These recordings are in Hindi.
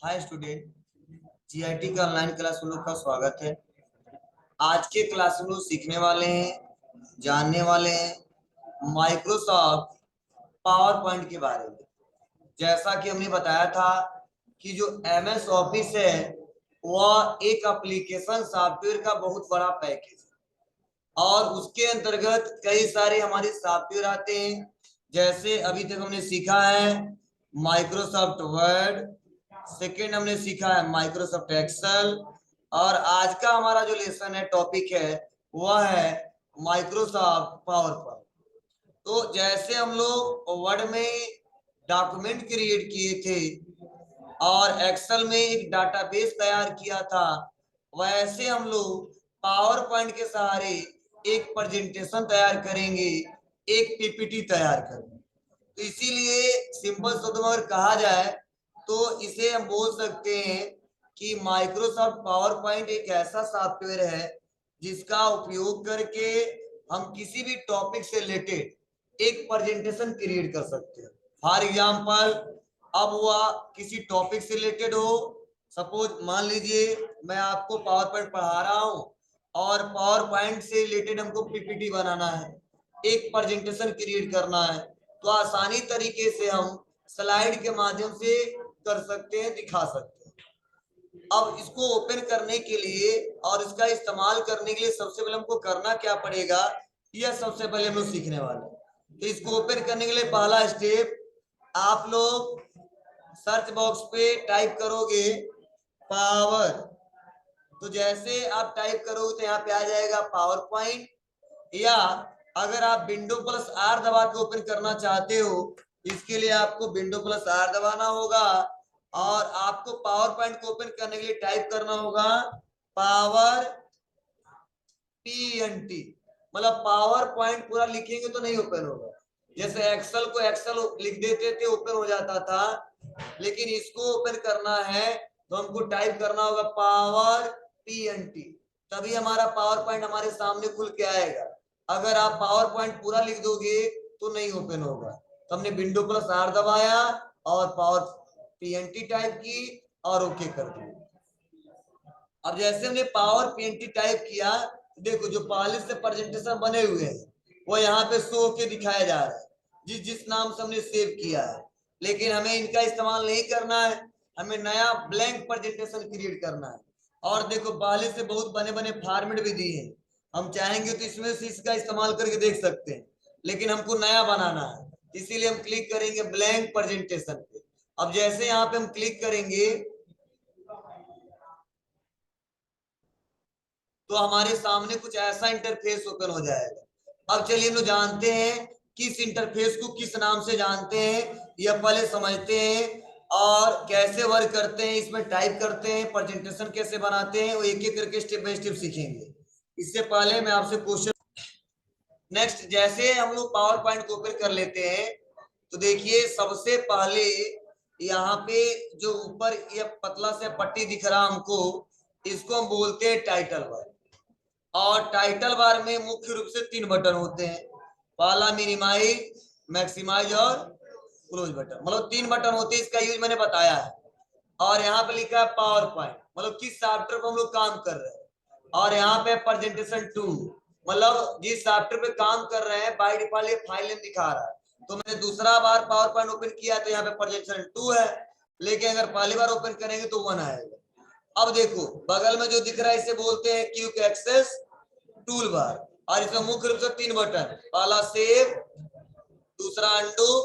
Hi student. जीआईटी का ऑनलाइन क्लास में लोग का स्वागत है। आज के क्लास में लोग सीखने वाले हैं, जानने वाले हैं माइक्रोसॉफ्ट पावर पॉइंट के बारे में। जैसा कि हमने बताया था कि जो एमएस ऑफिस है वह एक एप्लीकेशन सॉफ्टवेयर का बहुत बड़ा पैकेज है और उसके अंतर्गत कई सारे हमारे सॉफ्टवेयर आते हैं। जैसे अभी तक हमने सीखा है माइक्रोसॉफ्ट वर्ड, सेकेंड हमने सीखा है माइक्रोसॉफ्ट एक्सेल, और आज का हमारा जो लेसन है टॉपिक है वह है माइक्रोसॉफ्ट पावर पॉइंट। तो जैसे हम लोग वर्ड में डॉक्यूमेंट क्रिएट किए थे और एक्सेल में एक डाटाबेस तैयार किया था, वैसे हम लोग पावर पॉइंट के सहारे एक प्रेजेंटेशन तैयार करेंगे, एक पीपीटी तैयार करेंगे। तो इसीलिए सिंपल शब्दों में अगर कहा जाए तो इसे हम बोल सकते हैं कि माइक्रोसॉफ्ट पावर पॉइंट एक ऐसा सॉफ्टवेयर है जिसका उपयोग करके हम किसी भी टॉपिक से रिलेटेड एक प्रेजेंटेशन क्रिएट कर सकते हैं। फॉर एग्जांपल, अब वह किसी टॉपिक से रिलेटेड हो, सपोज मान लीजिए मैं आपको पावर पॉइंट पढ़ा रहा हूं और पावर पॉइंट से रिलेटेड हमको पीपीटी बनाना है, एक प्रेजेंटेशन क्रिएट करना है, तो आसानी तरीके से हम स्लाइड के माध्यम से कर सकते हैं, दिखा सकते हैं। अब इसको ओपन करने के लिए और इसका इस्तेमाल करने के लिए सबसे पहले हमको करना क्या पड़ेगा, यह सबसे पहले हम लोग सीखने वाले हैं। तो इसको ओपन करने के लिए पहला स्टेप, आप लोग सर्च बॉक्स पे टाइप करोगे पावर। तो जैसे आप टाइप करोगे तो यहाँ पे आ जाएगा पावर पॉइंट, या अगर आप विंडो प्लस आर दबा के ओपन करना चाहते हो, इसके लिए आपको विंडो प्लस आर दबाना होगा और आपको पावर पॉइंट को ओपन करने के लिए टाइप करना होगा पावर पीएनटी। मतलब पावर पॉइंट पूरा लिखेंगे तो नहीं ओपन होगा। जैसे एक्सेल को एक्सेल लिख देते थे ओपन हो जाता था, लेकिन इसको ओपन करना है तो हमको टाइप करना होगा पावर पीएनटी, तभी हमारा पावर पॉइंट हमारे सामने खुल के आएगा। अगर आप पावर पॉइंट पूरा लिख दोगे तो नहीं ओपन होगा। तो हमने विंडो प्लस आर दबाया और पावर पीएनटी टाइप की और ओके कर दिया। अब जैसे हमने पावर पीएनटी टाइप किया, देखो जो पहले से प्रेजेंटेशन बने हुए हैं वो यहाँ पे शो होके दिखाया जा रहा है जिस जिस नाम से हमने सेव किया है। लेकिन हमें इनका इस्तेमाल नहीं करना है, हमें नया ब्लैंक प्रेजेंटेशन क्रिएट करना है। और देखो पहले से बहुत बने बने फॉर्मेट भी दिए हैं, हम चाहेंगे तो इसमें से इसका इस्तेमाल करके देख सकते हैं, लेकिन हमको नया बनाना है, इसीलिए हम क्लिक करेंगे ब्लैंक प्रेजेंटेशन पे। अब जैसे यहाँ पे हम क्लिक करेंगे तो हमारे सामने कुछ ऐसा इंटरफेस ओपन हो जाएगा। अब चलिए हम लोग जानते हैं किस इंटरफेस को किस नाम से जानते हैं, यह पहले समझते हैं और कैसे वर्क करते हैं, इसमें टाइप करते हैं, प्रेजेंटेशन कैसे बनाते हैं, वो एक एक करके स्टेप बाय स्टेप सीखेंगे। इससे पहले मैं आपसे क्वेश्चन, नेक्स्ट जैसे हम लोग पावर पॉइंट को ओपन कर लेते हैं तो देखिए सबसे पहले यहाँ पे जो ऊपर ये पतला से पट्टी दिख रहा हमको, इसको हम बोलते हैं टाइटल बार। और टाइटल बार में मुख्य रूप से 3 बटन होते हैं, पहला मिनिमाइज, मैक्सिमाइज और क्लोज बटन, मतलब 3 बटन होते हैं, इसका यूज मैंने बताया है। और यहाँ पे लिखा है पावर पॉइंट, मतलब किस सॉफ्टवेयर पर हम लोग काम कर रहे हैं। और यहाँ पे प्रेजेंटेशन 2, मतलब जिस सॉफ्टवेयर पे काम कर रहे हैं बाय डिफॉल्ट ये फाइल नेम दिखा रहा है। तो मैंने दूसरा बार पावर पॉइंट ओपन किया तो यहाँ पे प्रेजेंटेशन 2 है, लेकिन अगर पहली बार ओपन करेंगे तो 1 आएगा। अब देखो बगल में जो दिख रहा है इसे बोलते हैं क्विक एक्सेस टूल बार, और इसमें मुख्य रूप से 3 बटन, पहला सेव, दूसरा अंडू,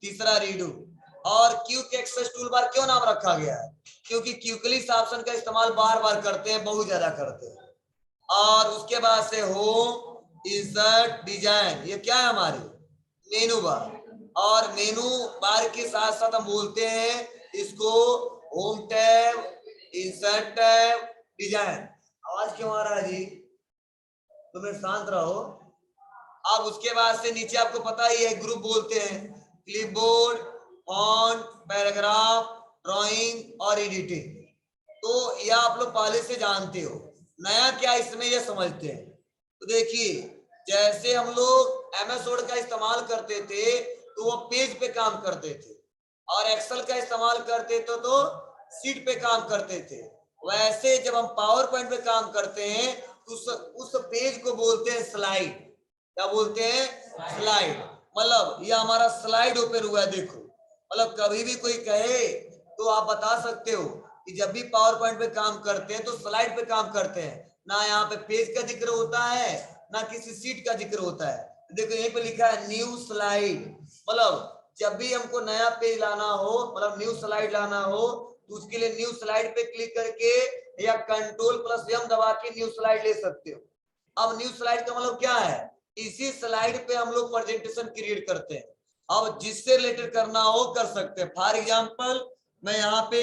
तीसरा रीडू। और क्विक एक्सेस टूल बार क्यों नाम रखा गया है, क्योंकि क्विकली इस ऑप्शन का इस्तेमाल बार बार करते हैं, बहुत ज्यादा करते हैं। और उसके बाद से होम, इंसर्ट, डिजाइन, ये क्या है हमारी मेनू बार। और मेनू बार के साथ साथ हम बोलते हैं इसको home tab, insert tab, design. आवाज क्यों आ रहा है जी, तुम्हें शांत रहो। अब उसके बाद से नीचे आपको पता ही है ग्रुप बोलते हैं, क्लिपबोर्ड, फॉन्ट, पैराग्राफ, ड्राइंग और एडिटिंग। तो यह आप लोग पहले से जानते हो, नया क्या इसमें ये समझते हैं। तो देखिए जैसे हम लोग एमएस वर्ड का इस्तेमाल करते थे तो वो पेज पे काम करते थे, और एक्सेल का इस्तेमाल करते थे तो शीट पे काम करते थे, वैसे जब हम पावर पॉइंट पे काम करते हैं तो उस पेज को बोलते हैं स्लाइड। क्या बोलते हैं? स्लाइड। मतलब ये हमारा स्लाइड ओपन हुआ है, देखो। मतलब कभी भी कोई कहे तो आप बता सकते हो कि जब भी पावर पॉइंट पे काम करते हैं तो स्लाइड पे काम करते हैं, ना यहाँ पे पेज का जिक्र होता है ना किसी सीट का जिक्र होता है। देखो यहीं पे लिखा है न्यू स्लाइड, मतलब जब भी हमको नया पेज लाना हो, मतलब न्यू स्लाइड लाना हो, तो उसके लिए न्यू स्लाइड पे क्लिक करके या Ctrl+M दबा के न्यू स्लाइड ले सकते हो। अब न्यू स्लाइड का मतलब क्या है? इसी स्लाइड पे हम लोग प्रेजेंटेशन क्रिएट करते हैं। अब जिससे रिलेटेड करना हो कर सकते हैं। फॉर एग्जांपल मैं यहाँ पे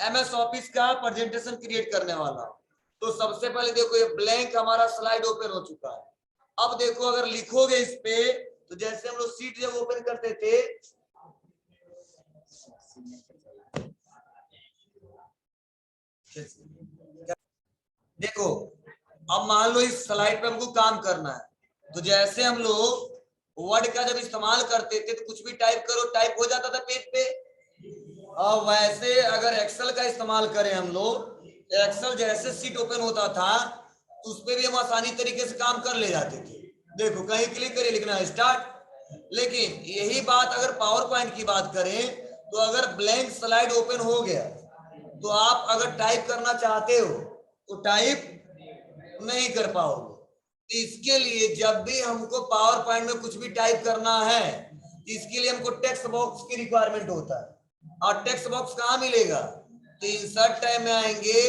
MS ऑफिस का प्रेजेंटेशन क्रिएट करने वाला हूँ, तो सबसे पहले देखो ये ब्लैंक हमारा स्लाइड ओपन हो चुका है। अब देखो अगर लिखोगे इस पे, तो जैसे हम लोग सीट जब ओपन करते थे, देखो अब मान लो इस स्लाइड पे हमको काम करना है, तो जैसे हम लोग वर्ड का जब इस्तेमाल करते थे तो कुछ भी टाइप करो, टाइप हो जाता था पेज पे। और वैसे अगर एक्सेल का इस्तेमाल करें हम लोग, एक्सेल जैसे सीट ओपन होता था तो उस पर भी हम आसानी तरीके से काम कर ले जाते थे। देखो कहीं क्लिक करिए, लिखना है स्टार्ट। लेकिन यही बात अगर पावर पॉइंट की बात करें, तो अगर ब्लैंक स्लाइड ओपन हो गया तो आप अगर टाइप करना चाहते हो तो टाइप नहीं कर पाओगे। तो इसके लिए जब भी हमको पावर पॉइंट में कुछ भी टाइप करना है, इसके लिए हमको टेक्स्ट बॉक्स की रिक्वायरमेंट होता है। और टेक्स्ट बॉक्स कहाँ मिलेगा? तो इंसर्ट टैब में आएंगे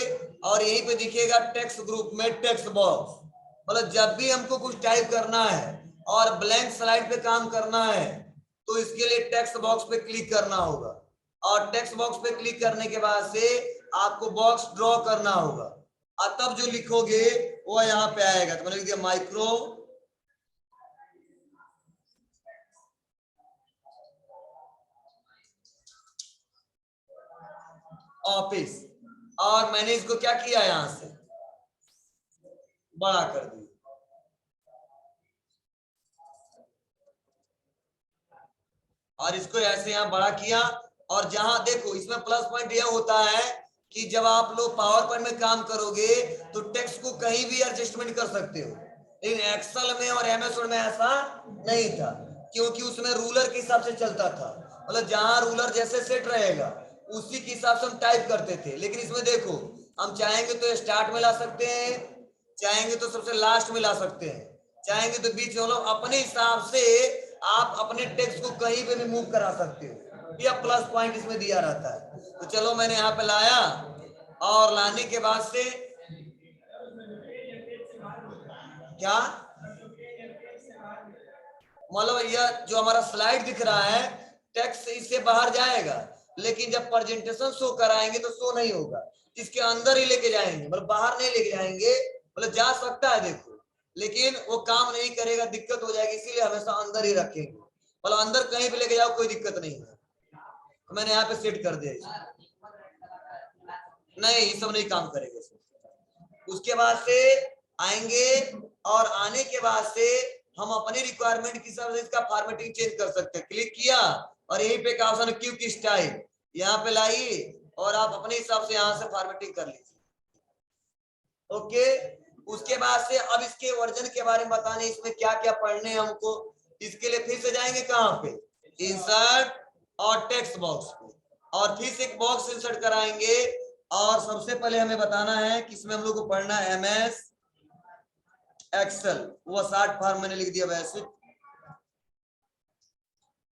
और यहीं पे दिखेगा टेक्स्ट ग्रुप में टेक्स्ट बॉक्स। मतलब जब भी हमको कुछ टाइप करना है और ब्लैंक स्लाइड पे काम करना है, तो इसके लिए टेक्स्ट बॉक्स पे क्लिक करना होगा। और टेक्स्ट बॉक्स पे क्लिक करने के बाद से आपको बॉक्स ड्रॉ करना होगा, और तब जो लिखोगे वो यहाँ पे आएगा। तो मैंने लिख दिया माइक्रो ऑफिस, और मैंने इसको क्या किया, यहां से बड़ा कर दिया। और इसको ऐसे यहाँ बड़ा किया। और जहां देखो इसमें प्लस पॉइंट यह होता है कि जब आप लोग पावर पॉइंट में काम करोगे तो टेक्स्ट को कहीं भी एडजस्टमेंट कर सकते हो, लेकिन एक्सेल में और MS वर्ड में ऐसा नहीं था, क्योंकि उसमें रूलर के हिसाब से चलता था। मतलब जहां रूलर जैसे सेट रहेगा उसी के हिसाब से हम टाइप करते थे। लेकिन इसमें देखो हम चाहेंगे तो स्टार्ट में ला सकते हैं, चाहेंगे तो सबसे लास्ट में ला सकते हैं, चाहेंगे तो बीच में, अपने हिसाब से आप अपने टेक्स्ट को कहीं पे भी मूव करा सकते हो। यह प्लस पॉइंट इसमें दिया रहता है। तो चलो मैंने यहाँ पे लाया, और लाने के बाद से क्या, मतलब यह जो हमारा स्लाइड दिख रहा है टेक्स्ट इससे बाहर जाएगा, लेकिन जब प्रेजेंटेशन शो कराएंगे तो शो नहीं होगा, इसके अंदर ही लेके जाएंगे, मतलब बाहर नहीं लेके जाएंगे। मतलब जा सकता है देखो, लेकिन वो काम नहीं करेगा, दिक्कत हो जाएगी, इसीलिए हमेशा अंदर ही रखेंगे। मतलब अंदर कहीं भी लेके जाओ कोई दिक्कत नहीं है। तो मैंने यहाँ पे सेट कर दिया, नहीं ये सब नहीं काम करेगा। उसके बाद से आएंगे, और आने के बाद से हम अपने रिक्वायरमेंट के हिसाब से इसका फॉर्मेटिंग चेंज कर सकते हैं। क्लिक किया और यहीं पे का ऑप्शन है क्विक स्टाइल, यहाँ पे लाइए और आप अपने हिसाब से यहाँ से फॉर्मेटिंग कर लीजिए। ओके, उसके बाद से अब इसके वर्जन के बारे में बताने, इसमें क्या क्या पढ़ने हमको, इसके लिए फिर से जाएंगे कहाँ पे, इंसर्ट और टेक्स्ट बॉक्स पे, और फिर से एक बॉक्स इंसर्ट कराएंगे। और सबसे पहले हमें बताना है कि इसमें हम लोग को पढ़ना है MS एक्सेल, वो 60 फॉर्म मैंने लिख दिया वैसे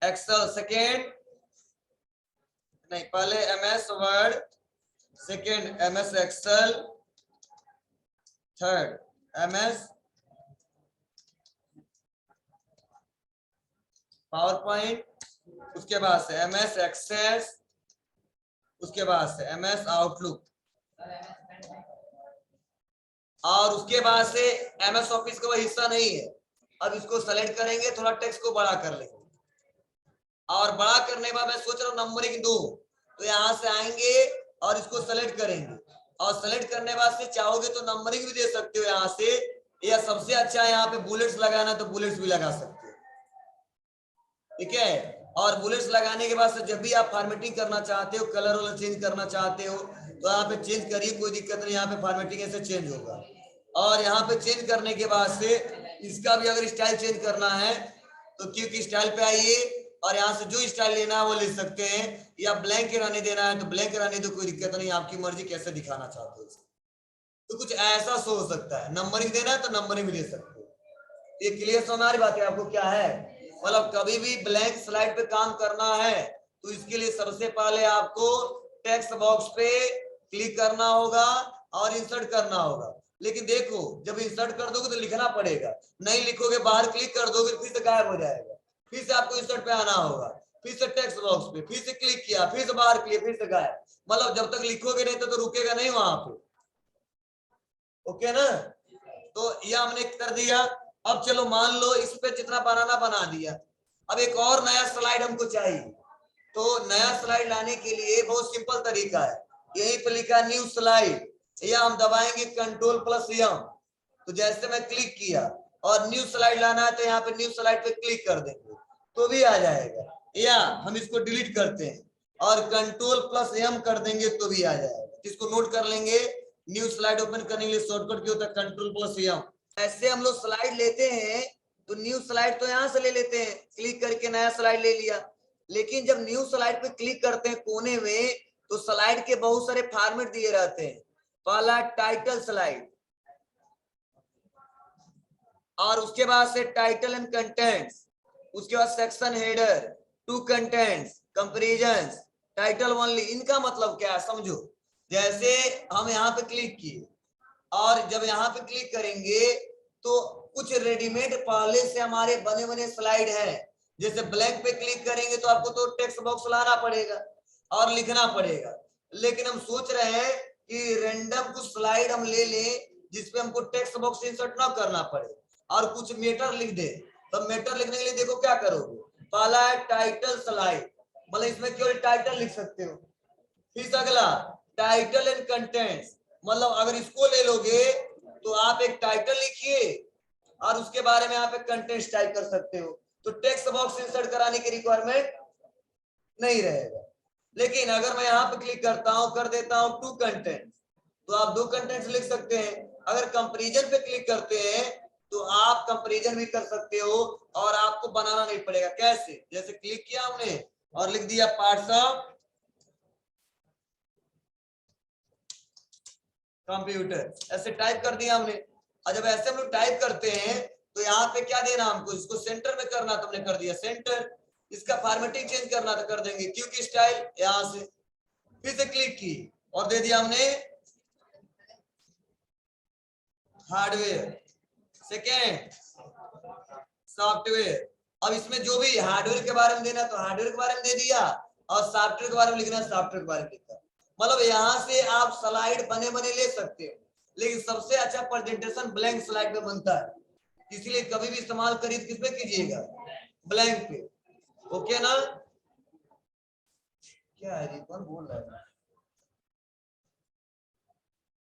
एक्सेल सेकेंड, नहीं पहले MS Word, second MS Excel, third MS PowerPoint, उसके बाद से MS एक्सेस, उसके बाद से MS आउटलुक, और उसके बाद से MS ऑफिस का हिस्सा नहीं है। अब इसको सेलेक्ट करेंगे, थोड़ा टेक्स्ट को बड़ा कर लेंगे, और बड़ा करने के बाद मैं सोच रहा हूँ नंबरिंग दूं, तो यहाँ से आएंगे और इसको सेलेक्ट करेंगे, और सेलेक्ट करने के बाद से चाहोगे तो नंबरिंग भी दे सकते हो यहाँ से, या सबसे अच्छा है यहाँ पे बुलेट्स लगाना तो बुलेट्स भी लगा सकते हो। ठीक है, और बुलेट्स लगाने के बाद से जब भी आप फॉर्मेटिंग करना चाहते हो, कलर वाला चेंज करना चाहते हो, तो यहाँ पे चेंज करिए, कोई दिक्कत नहीं, यहाँ पे फॉर्मेटिंग ऐसे चेंज होगा। और यहाँ पे चेंज करने के बाद से इसका भी अगर स्टाइल चेंज करना है तो क्योंकि स्टाइल पे आइए और यहाँ से जो स्टाइल लेना है वो ले सकते हैं, या ब्लैंक रहने देना है तो ब्लैंक रहने दो, कोई दिक्कत नहीं, आपकी मर्जी कैसे दिखाना चाहते हो। तो कुछ ऐसा शो हो सकता है, नंबरिंग देना है तो नंबरिंग भी ले सकते हो। ये क्लियर समझ आ रही बात है आपको क्या है? मतलब कभी भी ब्लैंक स्लाइड पे काम करना है तो इसके लिए सबसे पहले आपको टेक्स्ट बॉक्स पे क्लिक करना होगा और इंसर्ट करना होगा। लेकिन देखो जब इंसर्ट कर दोगे तो लिखना पड़ेगा, नहीं लिखोगे बाहर क्लिक कर दोगे फिर से गायब हो जाएगा, फिर से आपको इंसर्ट पे आना होगा, फिर से टेक्स्ट बॉक्स पे, फिर से क्लिक किया, फिर से बाहर किया, फिर से गायब। मतलब जब तक लिखोगे नहीं तो रुकेगा नहीं वहां पे। ओके ना? तो ये हमने कर दिया। अब चलो मान लो इस पे जितना बनाना बना दिया, अब एक और नया स्लाइड हमको चाहिए। तो नया स्लाइड लाने के लिए बहुत सिंपल तरीका है, यहीं पे लिखा न्यू स्लाइड, या हम दबाएंगे Ctrl+M। तो जैसे मैं क्लिक किया और न्यू स्लाइड लाना है तो यहाँ पे न्यू स्लाइड पे क्लिक कर देंगे तो भी आ जाएगा, या हम इसको डिलीट करते हैं और Ctrl+M कर देंगे तो भी आ जाएगा। इसको नोट कर लेंगे, न्यू स्लाइड ओपन करने के लिए शॉर्टकट क्या होता है Ctrl+M। ऐसे हम लोग स्लाइड लेते हैं तो न्यू स्लाइड तो यहाँ से ले लेते हैं, क्लिक करके नया स्लाइड ले लिया। लेकिन जब न्यू स्लाइड पे क्लिक करते हैं कोने में तो स्लाइड के बहुत सारे फॉर्मेट दिए रहते हैं। पहला टाइटल स्लाइड, और उसके बाद से टाइटल एंड कंटेंट्स, उसके बाद section header, two contents, comparisons, title only. इनका मतलब क्या है समझो। जैसे हम यहाँ पे क्लिक किए और जब यहाँ पे क्लिक करेंगे तो कुछ रेडीमेड पहले से हमारे बने बने स्लाइड है। जैसे ब्लैंक पे क्लिक करेंगे तो आपको तो टेक्स्ट बॉक्स लाना पड़ेगा और लिखना पड़ेगा। लेकिन हम सोच रहे हैं कि रैंडम कुछ स्लाइड हम ले लें जिसपे हमको टेक्स्ट बॉक्स इंसर्ट ना करना पड़े और कुछ मैटर लिख दे। तो मैटर लिखने के लिए देखो क्या करोगे, पहला है टाइटल स्लाइड, मतलब इसमें केवल टाइटल लिख सकते हो। फिर अगला टाइटल एंड कंटेंट्स, मतलब अगर इसको ले लोगे तो आप एक टाइटल लिखिए और उसके बारे में आप एक कंटेंट्स टाइप कर सकते हो, तो टेक्स्ट बॉक्स इंसर्ट कराने की रिक्वायरमेंट नहीं रहेगा। लेकिन अगर मैं यहाँ पे क्लिक करता हूँ, कर देता हूँ टू कंटेंट्स, तो आप दो कंटेंट्स लिख सकते हैं। अगर कंपैरिजन पे क्लिक करते हैं तो आप कंपैरिजन भी कर सकते हो और आपको बनाना नहीं पड़ेगा। कैसे? जैसे क्लिक किया हमने और लिख दिया पार्ट्स ऑफ कंप्यूटर, ऐसे टाइप कर दिया हमने। और जब ऐसे हम लोग टाइप करते हैं तो यहाँ पे क्या देना हमको, इसको सेंटर में करना, तो हमने कर दिया सेंटर। इसका फॉर्मेटिंग चेंज करना तो कर देंगे क्योंकि स्टाइल, यहाँ से फिर से क्लिक की और दे दिया हमने हार्डवेयर, सेकेंड सॉफ्टवेयर। अब इसमें जो भी हार्डवेयर के बारे में देना तो हार्डवेयर के बारे में दे दिया और सॉफ्टवेयर के बारे में लिखना सॉफ्टवेयर के बारे में लिखा। मतलब यहाँ से आप स्लाइड बने बने ले सकते हो, लेकिन सबसे अच्छा प्रेजेंटेशन ब्लैंक स्लाइड पे बनता है, इसलिए कभी भी इस्तेमाल करिए किस पे कीजिएगा, ब्लैंक पे। ओके ना? क्या है जी कौन बोल रहा है?